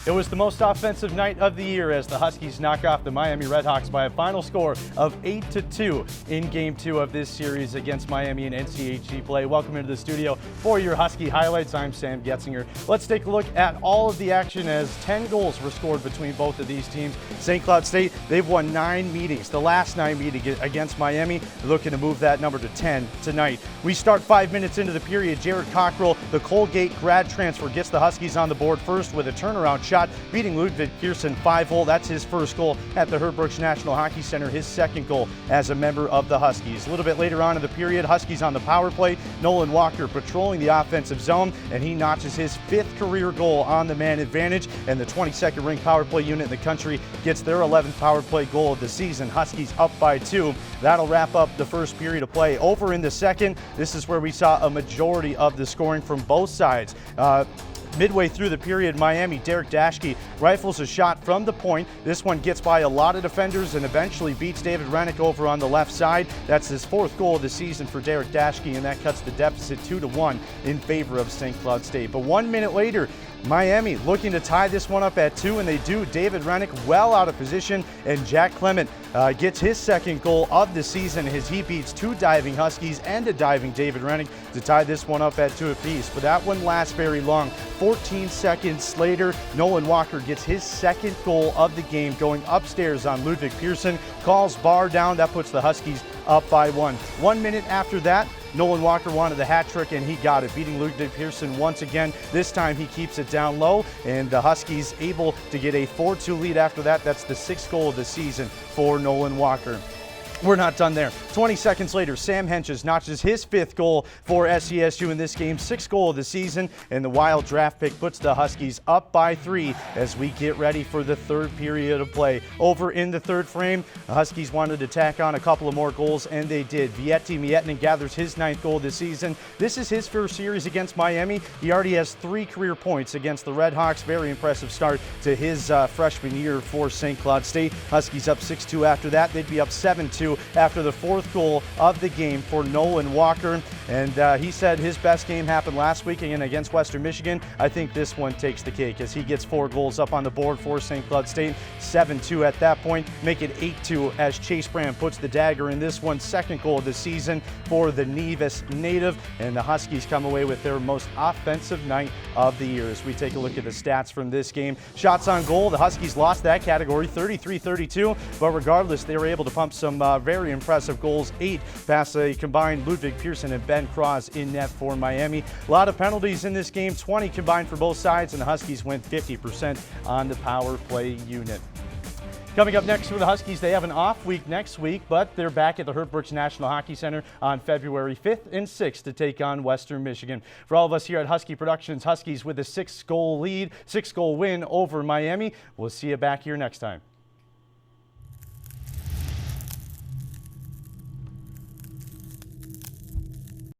It was the most offensive night of the year as the Huskies knock off the Miami Redhawks by a final score of 8-2 in Game 2 of this series against Miami in NCHC play. Welcome into the studio for your Husky highlights. I'm Sam Getzinger. Let's take a look at all of the action as 10 goals were scored between both of these teams. St. Cloud State, they've won 9 meetings. The last 9 meetings against Miami, looking to move that number to 10 tonight. We start 5 minutes into the period. Jared Cockrell, the Colgate grad transfer, gets the Huskies on the board first with a turnaround shot, beating Ludwig Pearson 5-0. That's his first goal at the Herb Brooks National Hockey Center, his second goal as a member of the Huskies. A little bit later on in the period, Huskies on the power play. Nolan Walker patrolling the offensive zone, and he notches his 5th career goal on the man advantage, and the 22nd ranked power play unit in the country gets their 11th power play goal of the season. Huskies up by 2. That'll wrap up the first period of play. Over in the second, this is where we saw a majority of the scoring from both sides. Midway through the period, Miami, Derek Daschke rifles a shot from the point. This one gets by a lot of defenders and eventually beats David Rennick over on the left side. That's his 4th goal of the season for Derek Daschke, and that cuts the deficit 2-1 in favor of St. Cloud State. But 1 minute later, Miami looking to tie this one up at 2, and they do. David Rennick well out of position, and Jack Clement gets his 2nd goal of the season as he beats 2 diving Huskies and a diving David Rennick to tie this one up at 2 apiece. But that one lasts very long. 14 seconds later, Nolan Walker gets his 2nd goal of the game, going upstairs on Ludwig Pearson, calls bar down. That puts the Huskies up by 1. 1 minute after that, Nolan Walker wanted the hat trick, and he got it, beating Ludwig Pearson once again. This time he keeps it down low, and the Huskies able to get a 4-2 lead after that. That's the 6th goal of the season for Nolan Walker. We're not done there. 20 seconds later, Sam Henches notches his 5th goal for SCSU in this game, 6th goal of the season, and the wild draft pick puts the Huskies up by 3 as we get ready for the 3rd period of play. Over in the 3rd frame, the Huskies wanted to tack on a couple of more goals, and they did. Vietti Mietinen gathers his 9th goal this season. This is his first series against Miami. He already has 3 career points against the Redhawks. Very impressive start to his freshman year for St. Cloud State. Huskies up 6-2 after that. They'd be up 7-2 after the 4th goal of the game for Nolan Walker. And he said his best game happened last week against Western Michigan. I think this one takes the cake as he gets 4 goals up on the board for St. Cloud State. 7-2 at that point, make it 8-2 as Chase Brand puts the dagger in this one. 2nd goal of the season for the Nevis native, and the Huskies come away with their most offensive night of the year. As we take a look at the stats from this game, shots on goal, the Huskies lost that category 33-32, but regardless, they were able to pump some very impressive goals. 8 past a combined Ludwig Pearson and Ben Cross in net for Miami. A lot of penalties in this game, 20 combined for both sides, and the Huskies went 50% on the power play unit. Coming up next for the Huskies, they have an off week next week, but they're back at the Herb Brooks National Hockey Center on February 5th and 6th to take on Western Michigan. For all of us here at Husky Productions, Huskies with a 6-goal lead, 6-goal win over Miami. We'll see you back here next time.